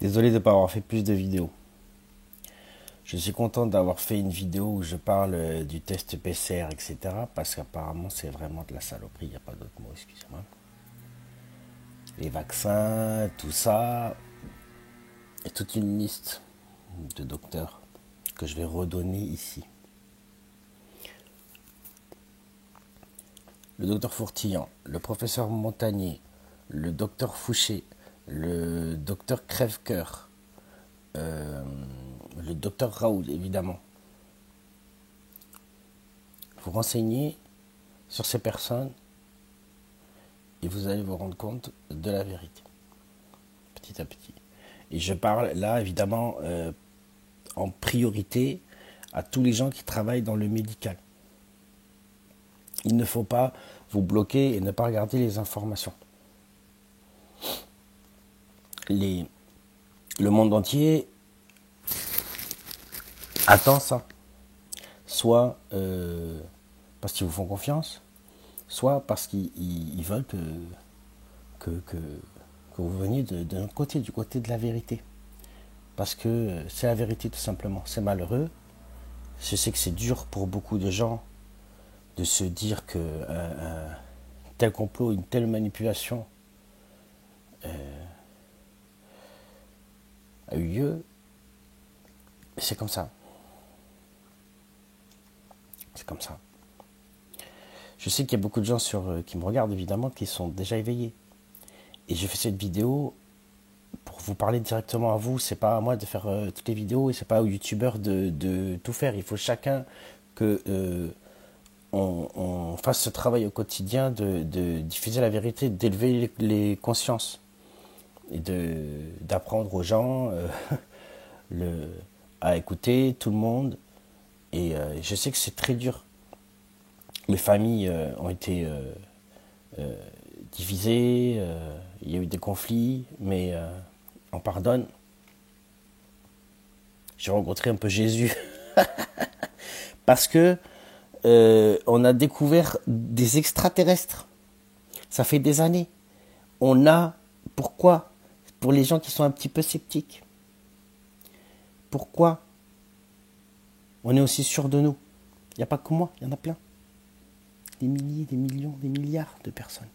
Désolé de ne pas avoir fait plus de vidéos. Je suis content d'avoir fait une vidéo où je parle du test PCR, etc. Parce qu'apparemment, c'est vraiment de la saloperie. Il n'y a pas d'autre mot, excusez-moi. Les vaccins, tout ça. Et toute une liste de docteurs que je vais redonner ici. Le docteur Fourtillan, le professeur Montagnier, le docteur Fouché, le docteur Crèvecoeur, le docteur Raoult, évidemment. Vous renseignez sur ces personnes et vous allez vous rendre compte de la vérité, petit à petit. Et je parle là, évidemment, en priorité à tous les gens qui travaillent dans le médical. Il ne faut pas vous bloquer et ne pas regarder les informations. Le monde entier attend ça. Soit parce qu'ils vous font confiance, soit parce qu'ils veulent que vous veniez de notre côté, du côté de la vérité. Parce que c'est la vérité tout simplement. C'est malheureux. Je sais que c'est dur pour beaucoup de gens de se dire que tel complot, une telle manipulation a eu lieu. C'est comme ça. C'est comme ça. Je sais qu'il y a beaucoup de gens qui me regardent évidemment qui sont déjà éveillés. Et j'ai fait cette vidéo pour vous parler directement à vous. C'est pas à moi de faire toutes les vidéos et c'est pas aux youtubeurs de tout faire. Il faut chacun que on fasse ce travail au quotidien de diffuser la vérité, d'élever les consciences et d'apprendre aux gens à écouter tout le monde. Et je sais que c'est très dur. Les familles ont été divisées, il y a eu des conflits, mais on pardonne. J'ai rencontré un peu Jésus parce que on a découvert des extraterrestres. Ça fait des années. Pourquoi? Pour les gens qui sont un petit peu sceptiques. Pourquoi on est aussi sûr de nous? Il n'y a pas que moi, il y en a plein. Des milliers, des millions, des milliards de personnes.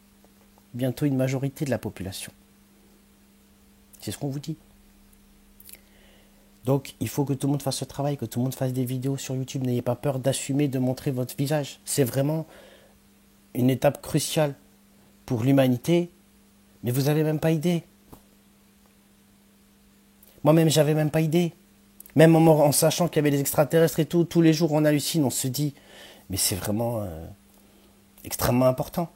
Bientôt une majorité de la population. C'est ce qu'on vous dit. Donc, il faut que tout le monde fasse ce travail, que tout le monde fasse des vidéos sur YouTube. N'ayez pas peur d'assumer, de montrer votre visage. C'est vraiment une étape cruciale pour l'humanité, mais vous n'avez même pas idée. Moi-même, j'avais même pas idée. Même en sachant qu'il y avait des extraterrestres et tout, tous les jours on hallucine, on se dit, mais c'est vraiment extrêmement important.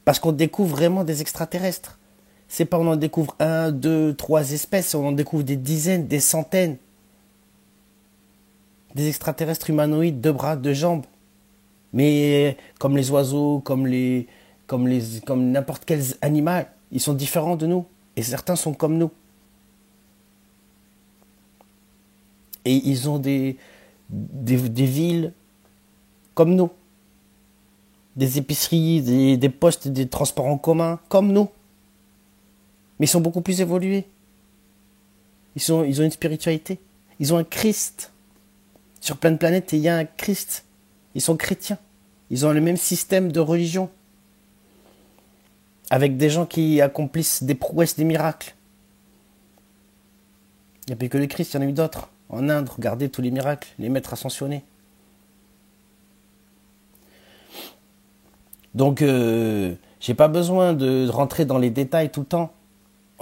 Parce qu'on découvre vraiment des extraterrestres. C'est pas on en découvre 1, 2, 3 espèces, on en découvre des dizaines, des centaines. Des extraterrestres humanoïdes, 2 bras, 2 jambes. Mais comme les oiseaux, comme n'importe quel animal, ils sont différents de nous. Et certains sont comme nous. Et ils ont des villes comme nous. Des épiceries, des postes, des transports en commun comme nous. Mais ils sont beaucoup plus évolués. Ils ont une spiritualité. Ils ont un Christ. Sur plein de planètes, il y a un Christ. Ils sont chrétiens. Ils ont le même système de religion. Avec des gens qui accomplissent des prouesses, des miracles. Il n'y a plus que le Christ, il y en a eu d'autres. En Inde, regardez tous les miracles, les maîtres ascensionnés. Donc, j'ai pas besoin de rentrer dans les détails tout le temps.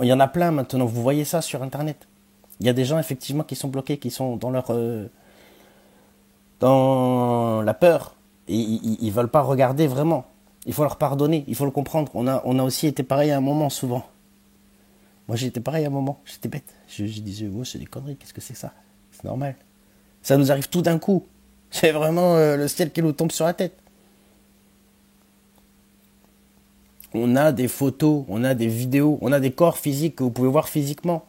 Il y en a plein maintenant, vous voyez ça sur Internet. Il y a des gens effectivement qui sont bloqués, qui sont dans dans la peur. Et ils veulent pas regarder vraiment. Il faut leur pardonner, il faut le comprendre. On a aussi été pareil à un moment souvent. Moi j'ai été pareil à un moment, j'étais bête. Je disais, oh, c'est des conneries, qu'est-ce que c'est ça? C'est normal. Ça nous arrive tout d'un coup. C'est vraiment le ciel qui nous tombe sur la tête. On a des photos, on a des vidéos, on a des corps physiques que vous pouvez voir physiquement.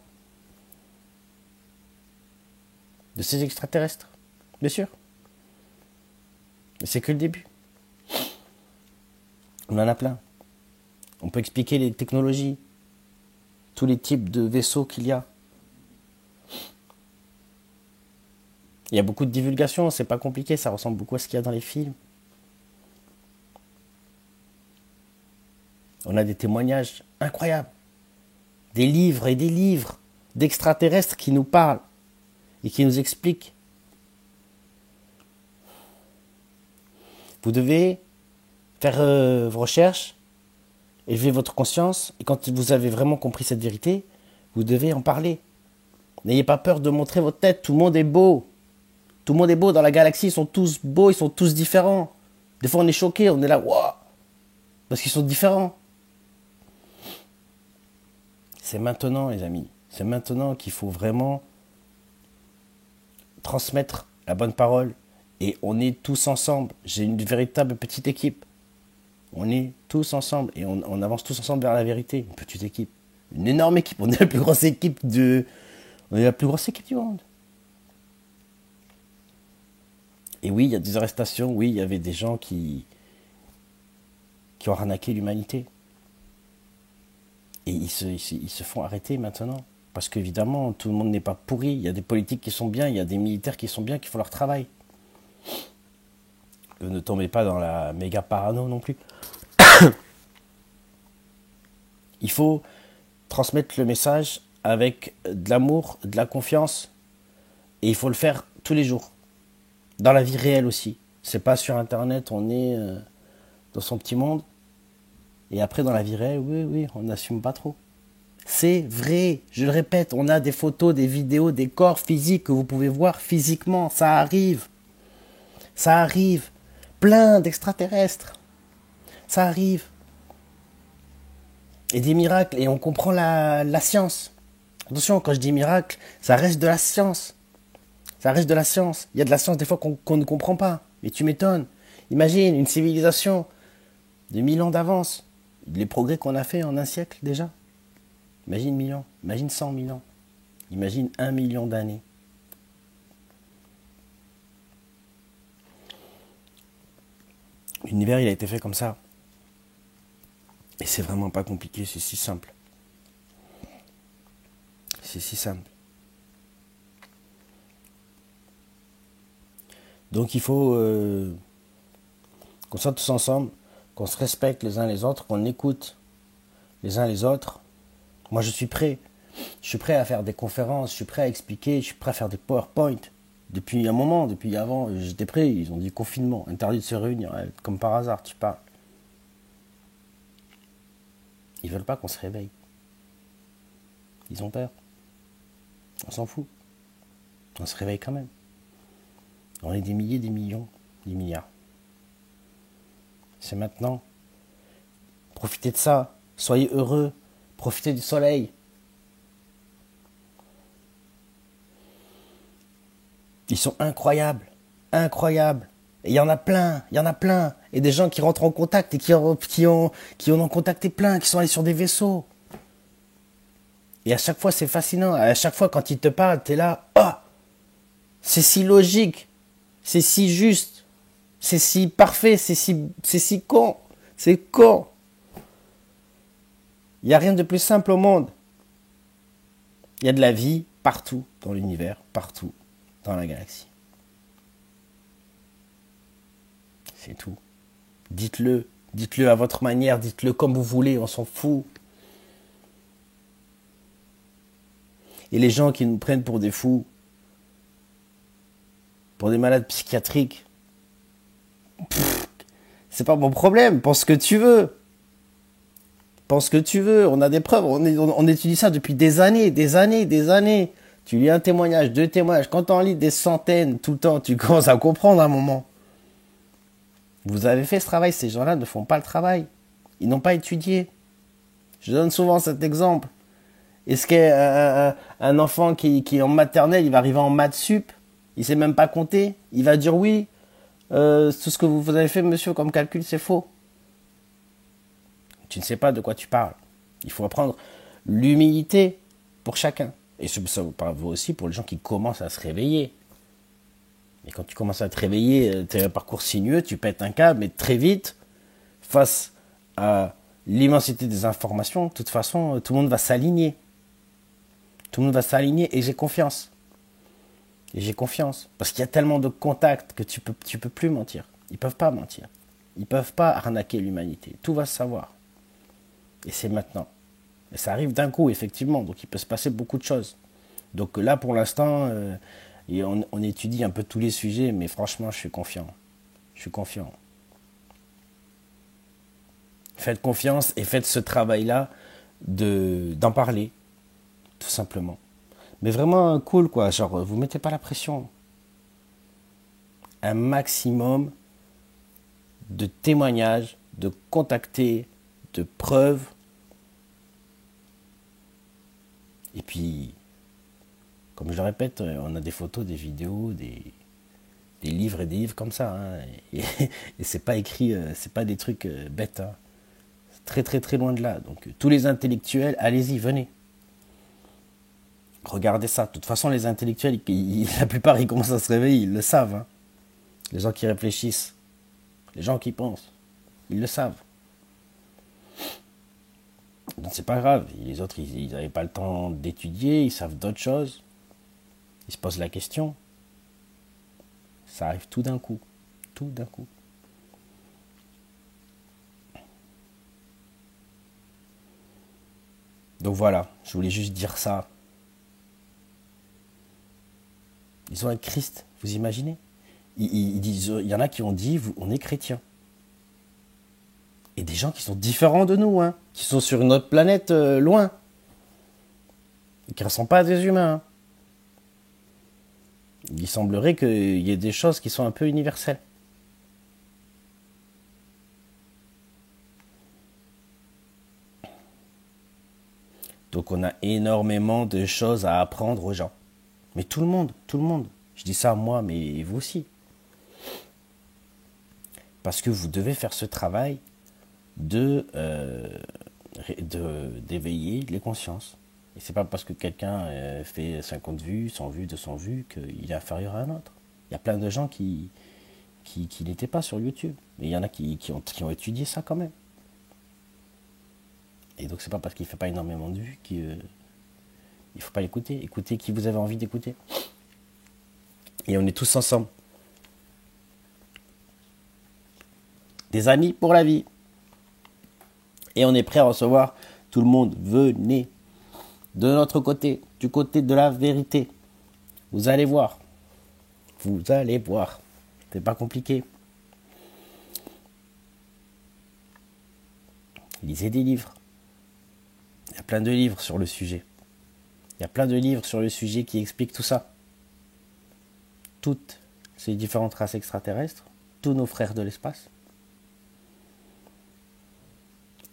De ces extraterrestres. Bien sûr. Mais c'est que le début. On en a plein. On peut expliquer les technologies, tous les types de vaisseaux qu'il y a. Il y a beaucoup de divulgation, c'est pas compliqué, ça ressemble beaucoup à ce qu'il y a dans les films. On a des témoignages incroyables, des livres et des livres d'extraterrestres qui nous parlent et qui nous expliquent. Vous devez faire vos recherches, élever votre conscience, et quand vous avez vraiment compris cette vérité, vous devez en parler. N'ayez pas peur de montrer votre tête, tout le monde est beau. Tout le monde est beau dans la galaxie, ils sont tous beaux, ils sont tous différents. Des fois on est choqué, on est là, waouh, parce qu'ils sont différents. C'est maintenant, les amis, c'est maintenant qu'il faut vraiment transmettre la bonne parole. Et on est tous ensemble. J'ai une véritable petite équipe. On est tous ensemble et on avance tous ensemble vers la vérité. Une petite équipe, une énorme équipe. On est la plus grosse équipe on est la plus grosse équipe du monde. Et oui, il y a des arrestations. Oui, il y avait des gens qui ont arnaqué l'humanité. Et ils se font arrêter maintenant. Parce qu'évidemment, tout le monde n'est pas pourri. Il y a des politiques qui sont bien, il y a des militaires qui sont bien, qui font leur travail. Ne tombez pas dans la méga parano non plus. Il faut transmettre le message avec de l'amour, de la confiance. Et il faut le faire tous les jours. Dans la vie réelle aussi. C'est pas sur Internet, on est dans son petit monde. Et après, dans la vie réelle, oui, on n'assume pas trop. C'est vrai, je le répète, on a des photos, des vidéos, des corps physiques que vous pouvez voir physiquement. Ça arrive. Ça arrive. Plein d'extraterrestres. Ça arrive. Et des miracles. Et on comprend la science. Attention, quand je dis miracle, ça reste de la science. Ça reste de la science. Il y a de la science des fois qu'on ne comprend pas. Mais tu m'étonnes. Imagine une civilisation de 1000 ans d'avance. Les progrès qu'on a fait en un siècle déjà. Imagine 1000 ans. Imagine 100 000 ans. Imagine 1 million d'années. L'univers, il a été fait comme ça. Et c'est vraiment pas compliqué, c'est si simple. C'est si simple. Donc il faut qu'on soit tous ensemble, qu'on se respecte les uns les autres, qu'on écoute les uns les autres. Moi je suis prêt. Je suis prêt à faire des conférences, je suis prêt à expliquer, je suis prêt à faire des PowerPoint. Depuis un moment, depuis avant, j'étais prêt. Ils ont dit confinement, interdit de se réunir. Comme par hasard, tu parles. Ils veulent pas qu'on se réveille. Ils ont peur. On s'en fout. On se réveille quand même. On est des milliers, des millions, des milliards. C'est maintenant. Profitez de ça. Soyez heureux. Profitez du soleil. Ils sont incroyables. Incroyables. Et il y en a plein. Il y en a plein. Et des gens qui rentrent en contact et qui en ont contacté plein, qui sont allés sur des vaisseaux. Et à chaque fois, c'est fascinant. À chaque fois, quand ils te parlent, t'es là. Oh, c'est si logique. C'est si juste. C'est si parfait. C'est si con. C'est con. Il n'y a rien de plus simple au monde. Il y a de la vie partout dans l'univers, partout dans la galaxie. C'est tout. Dites-le. Dites-le à votre manière. Dites-le comme vous voulez. On s'en fout. Et les gens qui nous prennent pour des fous, pour des malades psychiatriques, c'est pas mon problème. Pense ce que tu veux. Pense ce que tu veux. On a des preuves. On étudie ça depuis des années, des années, des années. Tu lis un témoignage, 2 témoignages. Quand tu en lis des centaines tout le temps, tu commences à comprendre à un moment. Vous avez fait ce travail. Ces gens-là ne font pas le travail. Ils n'ont pas étudié. Je donne souvent cet exemple. Est-ce qu'un enfant qui est en maternelle, il va arriver en maths sup, il sait même pas compter, il va dire oui, tout ce que vous avez fait, monsieur, comme calcul, c'est faux. Tu ne sais pas de quoi tu parles. Il faut apprendre l'humilité pour chacun. Et ça vaut aussi pour les gens qui commencent à se réveiller. Et quand tu commences à te réveiller, tu as un parcours sinueux, tu pètes un câble, mais très vite, face à l'immensité des informations, de toute façon, tout le monde va s'aligner. Tout le monde va s'aligner et j'ai confiance. Et j'ai confiance. Parce qu'il y a tellement de contacts que tu peux plus mentir. Ils peuvent pas mentir. Ils peuvent pas arnaquer l'humanité. Tout va se savoir. Et c'est maintenant. Et ça arrive d'un coup, effectivement. Donc il peut se passer beaucoup de choses. Donc là, pour l'instant, on étudie un peu tous les sujets, mais franchement, je suis confiant. Je suis confiant. Faites confiance et faites ce travail-là d'en parler, tout simplement. Mais vraiment cool, quoi. Genre, vous mettez pas la pression. Un maximum de témoignages, de contacter, de preuves. Et puis, comme je le répète, on a des photos, des vidéos, des livres et des livres comme ça. Hein. Et c'est pas écrit, c'est pas des trucs bêtes. Hein. C'est très très très loin de là. Donc tous les intellectuels, allez-y, venez. Regardez ça. De toute façon, les intellectuels, la plupart, ils commencent à se réveiller, ils le savent. Hein. Les gens qui réfléchissent, les gens qui pensent, ils le savent. Donc c'est pas grave. Les autres, ils n'avaient pas le temps d'étudier, ils savent d'autres choses. Ils se posent la question. Ça arrive tout d'un coup. Tout d'un coup. Donc voilà, je voulais juste dire ça. Ils ont un Christ, vous imaginez? Ils disent, il y en a qui ont dit, on est chrétiens. Et des gens qui sont différents de nous, hein, qui sont sur une autre planète loin. Et qui ne ressemblent pas à des humains. Hein. Il semblerait qu'il y ait des choses qui sont un peu universelles. Donc on a énormément de choses à apprendre aux gens. Mais tout le monde, tout le monde. Je dis ça moi, mais vous aussi. Parce que vous devez faire ce travail d'éveiller les consciences. Et c'est pas parce que quelqu'un fait 50 vues, 100 vues, 200 vues qu'il est inférieur à un autre. Il y a plein de gens qui n'étaient pas sur YouTube. Mais il y en a qui ont étudié ça quand même. Et donc c'est pas parce qu'il fait pas énormément de vues qu'il ne faut pas l'écouter. Écoutez qui vous avez envie d'écouter. Et on est tous ensemble. Des amis pour la vie. Et on est prêt à recevoir tout le monde. Venez de notre côté, du côté de la vérité. Vous allez voir. Vous allez voir. C'est pas compliqué. Lisez des livres. Il y a plein de livres sur le sujet. Il y a plein de livres sur le sujet qui expliquent tout ça. Toutes ces différentes races extraterrestres, tous nos frères de l'espace.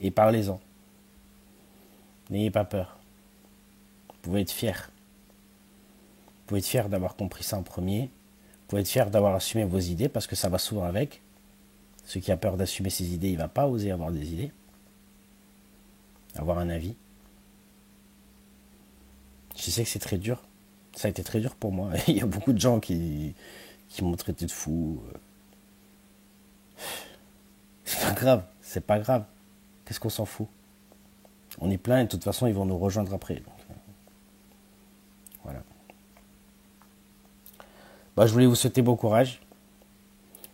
Et parlez-en. N'ayez pas peur. Vous pouvez être fiers. Vous pouvez être fiers d'avoir compris ça en premier. Vous pouvez être fiers d'avoir assumé vos idées parce que ça va souvent avec. Celui qui a peur d'assumer ses idées, il ne va pas oser avoir des idées. Avoir un avis. Je sais que c'est très dur. Ça a été très dur pour moi. Il y a beaucoup de gens qui m'ont traité de fou. C'est pas grave. C'est pas grave. Qu'est-ce qu'on s'en fout? On est plein et de toute façon, ils vont nous rejoindre après. Donc, voilà. Bah, je voulais vous souhaiter bon courage.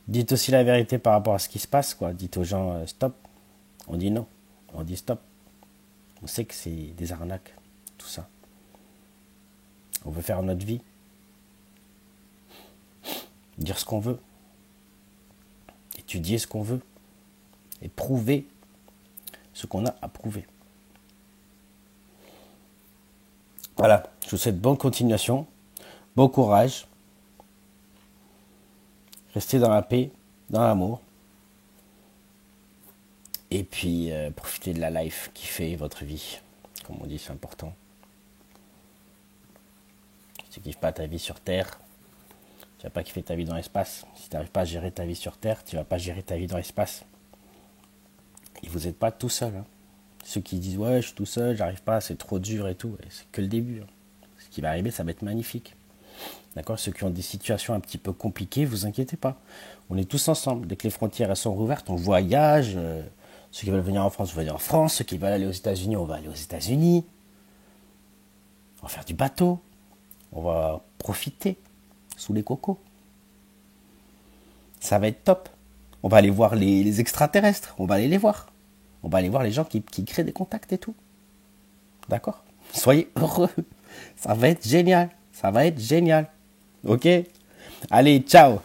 Dites aussi la vérité par rapport à ce qui se passe, quoi. Dites aux gens stop. On dit non. On dit stop. On sait que c'est des arnaques, tout ça. On veut faire notre vie. Dire ce qu'on veut. Étudier ce qu'on veut. Et prouver ce qu'on a à prouver. Voilà, je vous souhaite bonne continuation, bon courage. Restez dans la paix, dans l'amour. Et puis, profitez de la life, kiffez votre vie. Comme on dit, c'est important. Si tu ne kiffes pas ta vie sur Terre, tu ne vas pas kiffer ta vie dans l'espace. Si tu n'arrives pas à gérer ta vie sur Terre, tu ne vas pas gérer ta vie dans l'espace. Et vous n'êtes pas tout seul. Hein. Ceux qui disent « Ouais, je suis tout seul, j'arrive pas, c'est trop dur et tout. » C'est que le début. Hein. Ce qui va arriver, ça va être magnifique. D'accord? Ceux qui ont des situations un petit peu compliquées, vous inquiétez pas. On est tous ensemble. Dès que les frontières elles sont rouvertes, on voyage. Ceux qui veulent venir en France, on va venir en France. Ceux qui veulent aller aux États-Unis, on va aller aux États-Unis. On va faire du bateau. On va profiter. sous les cocos. Ça va être top. On va aller voir les extraterrestres. On va aller les voir. On va aller voir les gens qui créent des contacts et tout. D'accord? Soyez heureux. Ça va être génial. Ça va être génial. Ok? Allez, ciao.